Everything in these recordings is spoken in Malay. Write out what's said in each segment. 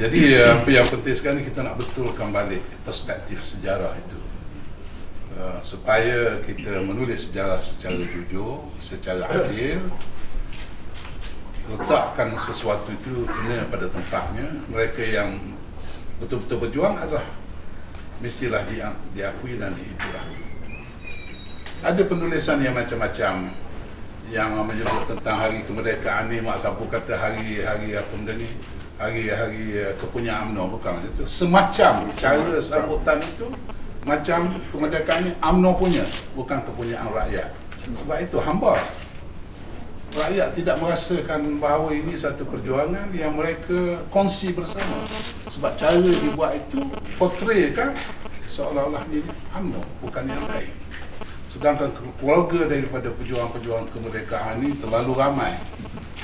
Jadi apa yang penting sekarang kita nak betulkan balik perspektif sejarah itu, supaya kita menulis sejarah secara jujur, secara adil, letakkan sesuatu itu kena pada tempatnya. Mereka yang betul-betul berjuang adalah mestilah diakui dan diiktiraf. Ada penulisan yang macam-macam yang menyebut tentang hari kemerdekaan ni, Mak Sapu kata hari-hari apa benda ni, hari-hari kepunyaan UMNO, bukan macam tu. Semacam cara sambutan itu macam kemerdekaan ni UMNO punya, bukan kepunyaan rakyat. Sebab itu hamba rakyat tidak merasakan bahawa ini satu perjuangan yang mereka kongsi bersama. Sebab cara dibuat itu portraykan seolah-olah ini UMNO, bukan yang lain. Sedangkan keluarga daripada pejuang-pejuang kemerdekaan ini terlalu ramai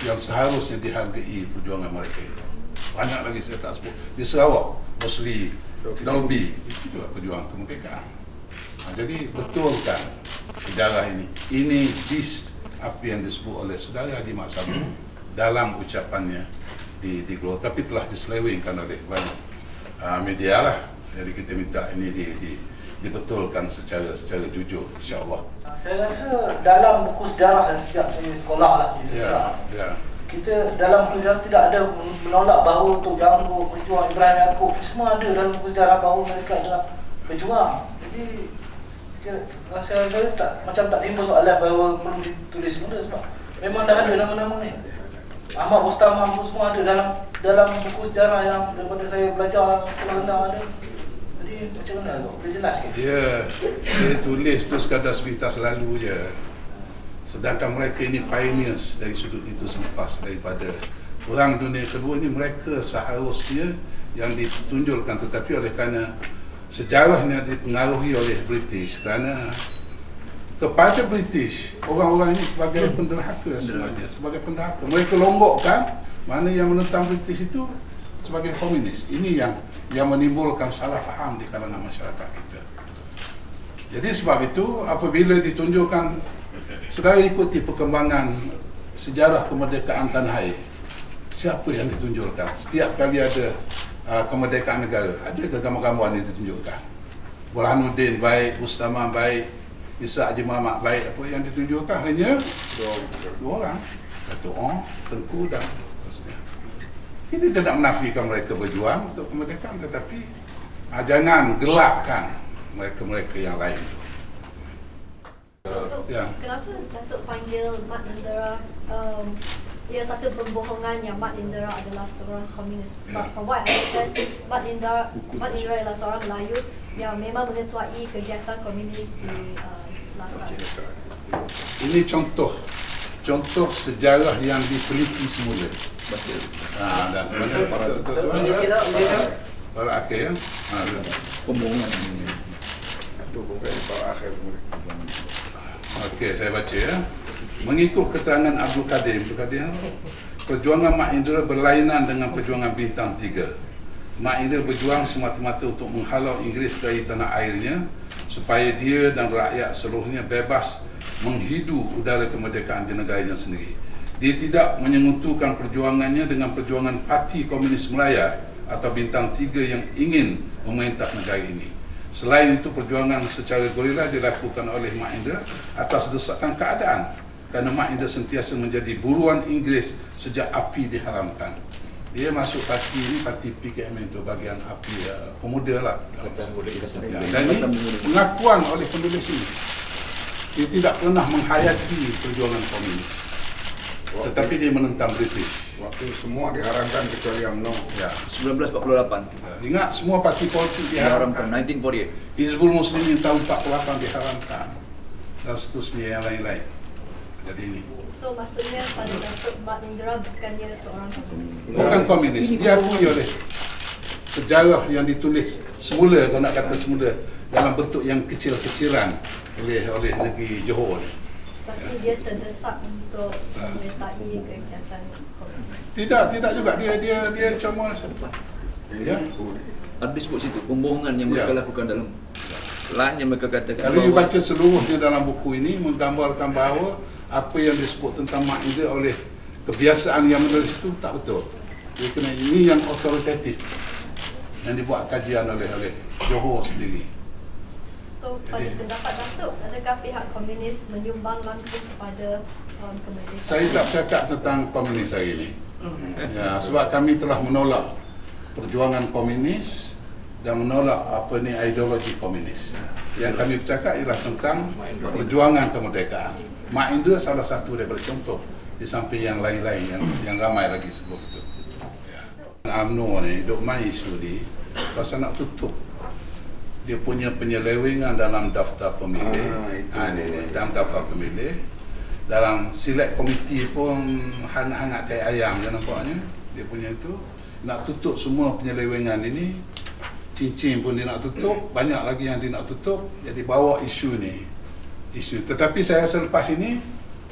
yang seharusnya dihargai perjuangan mereka itu. Banyak lagi saya tak sebut. Di Sarawak, Osli, Dalby, itu juga pejuang kemerdekaan. Jadi betulkan sejarah ini. Ini apa yang disebut oleh saudara di Mak Sapu dalam ucapannya di Glow, tapi telah diselewengkan oleh banyak media lah. Jadi kita minta ini dibetulkan secara jujur, insya-Allah. Saya rasa dalam buku sejarah dan sejak saya sekolah lah di Indonesia, kita dalam buku sejarah tidak ada menolak bahawa Tok Jambu, pejuang Ibrahim Yaakob, semua ada dalam buku sejarah bahawa mereka adalah pejuang. Jadi saya tak timbul soalan bahawa perlu ditulis semula, sebab memang dah ada nama-nama ni. Ahmad Bustamah semua ada dalam buku sejarah yang daripada saya belajar sekolah rendah ada. Jadi macam mana tu? Boleh jelas ke? Ya, saya tulis tu sekadar sepintas lalu je. Sedangkan mereka ini pioneers dari sudut itu selepas daripada Perang Dunia Kedua ini, mereka seharusnya yang ditunjulkan, tetapi oleh kerana sejarahnya dipengaruhi oleh British, kerana kepada British orang-orang ini sebagai penderhaka sebenarnya, sebagai penderhaka. Mereka lombokkan mana yang menentang British itu sebagai komunis. Ini yang menimbulkan salah faham di kalangan masyarakat kita. Jadi sebab itu apabila ditunjukkan, saudara ikuti perkembangan sejarah kemerdekaan tanah air, siapa yang ditunjukkan? Setiap kali ada kemerdekaan negara, ada gambar-gambar yang ditunjukkan. Burhanuddin baik, Bustamah baik, Ishak Haji Muhammad baik, apa yang ditunjukkan hanya dua orang, Dato' Ong, Tengku dan seterusnya. Kita tidak menafikan mereka berjuang untuk kemerdekaan, tetapi jangan gelapkan mereka-mereka yang lain. Kenapa Datuk panggil Mat Indra? Ia satu pembohongan yang Mat Indra adalah seorang komunis. Sebab from what I understand, Mat Indra adalah seorang Melayu yang memang mengetuai kegiatan komunis di selatan. Ini contoh sejarah yang diteliti semula. Betul. Dan mana para akhir ya. Pembohongan ini. Itu bukan para akhir. Okey, saya baca ya. Mengikut keterangan Abdul Kadir, perjuangan Mat Indra berlainan dengan perjuangan Bintang 3. Mat Indra berjuang semata-mata untuk menghalau Inggeris dari tanah airnya supaya dia dan rakyat seluruhnya bebas menghidu udara kemerdekaan di negaranya sendiri. Dia tidak menyengutukan perjuangannya dengan perjuangan Parti Komunis Melaya atau Bintang 3 yang ingin memerintah negara ini. Selain itu, perjuangan secara gorila dilakukan oleh Mat Indra atas desakan keadaan, kerana Mat Indra sentiasa menjadi buruan Inggeris sejak api diharamkan. Dia masuk parti ini, parti PKM itu bahagian api pemuda lah. Dan ini pengakuan oleh penulis ini. Dia tidak pernah menghayati perjuangan komunis, tetapi dia menentang British. Waktu semua diharamkan kecuali UMNO. Ya. 1948. Ingat, semua parti politik Diharamkan diharamkan. 1948. Hizbul Muslimin tahun 48 diharamkan. Dan seterusnya yang lain-lain. Jadi ini. So maksudnya pada Datuk Mat Indra bukannya seorang komunis. Bukan komunis. Diakui oleh sejarah yang ditulis semula, kalau nak kata semula, dalam bentuk yang kecil-kecilan oleh negeri Johor ni. Tapi dia terdesak untuk menyertai kegiatan komunis. Tidak juga dia cuma ya. Ada disebut situ pembohongan yang mereka lakukan dalam lain yang mereka katakan. Kalau you baca seluruhnya dalam buku ini menggambarkan bahawa apa yang disebut tentang Maida oleh kebiasaan yang menulis itu tak betul. Dia kena ini yang autoritatif yang dibuat kajian oleh Johor sendiri. So pada pendapat Datuk, adakah pihak komunis menyumbang langsung kepada kemerdekaan? Saya tak bercakap tentang komunis hari ini. Ya, sebab kami telah menolak perjuangan komunis dan menolak apa ni ideologi komunis. Yang kami bercakap ialah tentang perjuangan kemerdekaan. Maida salah satu daripada contoh di samping yang lain-lain yang ramai lagi sebelum itu. Ya. UMNO ni duk main isu ni pasal nak tutup dia punya penyelewengan dalam daftar pemilih. Ini dalam daftar pemilih. Dalam select komiti pun hangat-hangat tai ayam je nampaknya. Dia punya itu nak tutup semua penyelewengan ini. Cincin pun dia nak tutup, banyak lagi yang dia nak tutup. Jadi bawa isu ni. Tetapi saya rasa lepas ini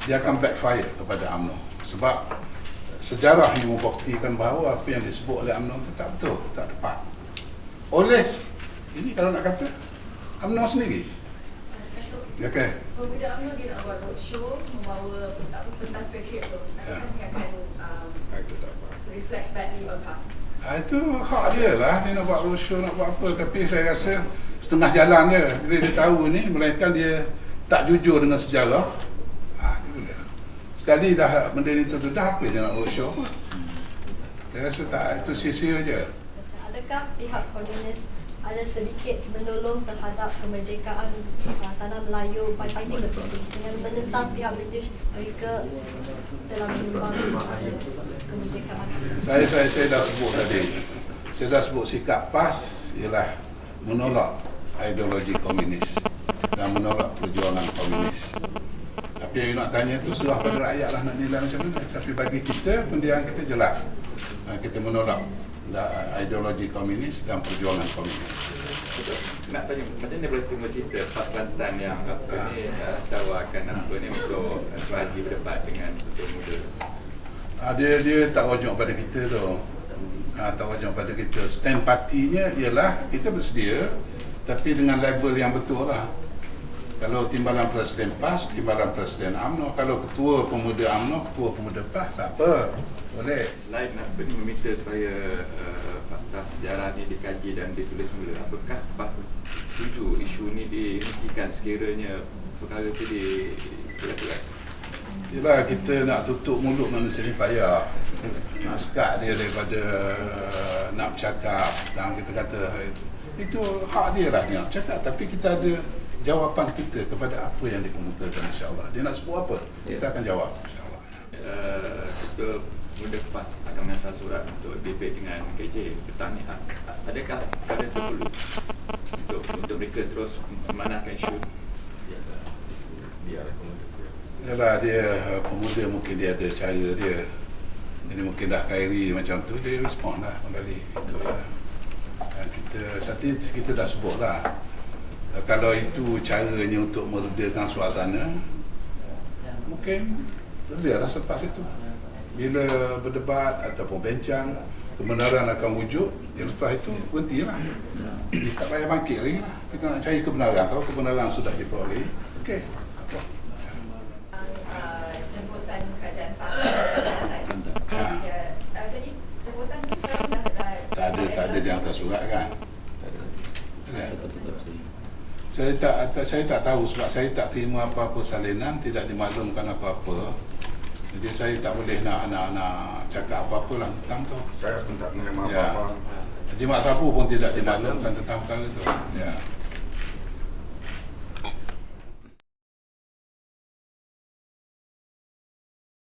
dia akan backfire kepada UMNO. Sebab sejarah ini membuktikan bahawa apa yang disebut oleh UMNO itu tak betul, tak tepat. Oleh ini kalau nak kata UMNO sendiri. Okey. Pemuda UMNO dia nak buat roadshow, membawa pentas patriot tu. Adakah dia akan reflect badly on past? Itu hak dia lah, dia nak buat roadshow, nak buat apa. Tapi saya rasa setengah jalan dia. Bila dia tahu ni, melainkan dia tak jujur dengan sejarah. Dia boleh. Sekali dah benda ni terdedah, apa dia nak roadshow apa? Saya rasa tak, itu sia-sia je. Adakah pihak komunis ada sedikit menolong terhadap kemerdekaan tanah Melayu by fighting the British dengan menentang pihak British mereka telah menyumbang kemerdekaan? Saya dah sebut tadi. Saya dah sebut sikap PAS ialah menolak ideologi komunis dan menolak perjuangan komunis. Tapi yang nak tanya tu serah pada rakyat lah nak nilai macam mana. Tapi bagi kita, pendidikan kita jelas. Kita menolak ideologi komunis dan perjuangan komunis. Nak tanya, macam mana boleh tunggu cerita PAS Kelantan yang ni tawarkan apa ni untuk lagi berdebat dengan pemuda? Dia tak rujuk pada kita tu. Tak rujuk pada kita. Stand partinya ialah kita bersedia tapi dengan label yang betul lah. Kalau timbalan Presiden PAS, timbalan Presiden UMNO. Kalau ketua pemuda UMNO, ketua pemuda PAS, apa? Boleh. Selain apa ni meminta supaya fakta sejarah ni dikaji dan ditulis mula, apakah PAS setuju isu ni dihentikan sekiranya perkara itu dilakukan? Yelah, kita nak tutup mulut manusia ni payah. Nak sekat dia daripada nak bercakap dan kita kata itu hak dia lah dia nak bercakap. Tapi kita ada jawapan kita kepada apa yang dikemukakan, insyaAllah. Dia nak sebut apa, kita akan jawab, insyaAllah. Ketua Pemuda PAS akan menghantar surat untuk debate dengan KJ petang ni. Adakah perkara itu perlu untuk mereka terus memanahkan isu? Yalah, dia pemuda mungkin dia ada cara dia. Jadi mungkin dah kairi macam tu, dia respon lah kembali. Kita dah sebut lah. Kalau itu caranya untuk meredakan suasana, mungkin redalah selepas itu. Bila berdebat ataupun bencang, kebenaran akan wujud, lepas itu berhentilah. Tak payah bangkit lagi lah. Kita nak cari kebenaran. Kalau kebenaran sudah diperoleh, okey. Jemputan kerajaan PAS. Jadi jemputan tu sekarang dah tak ada di hantar surat kan? Saya tak tahu sebab saya tak terima apa-apa salinan, tidak dimaklumkan apa-apa. Jadi saya tak boleh nak cakap apa-apa lah tentang tu. Saya pun tak menerima apa-apa. Jimat Sabu pun tidak dimaklumkan tentang perkara itu. Ya.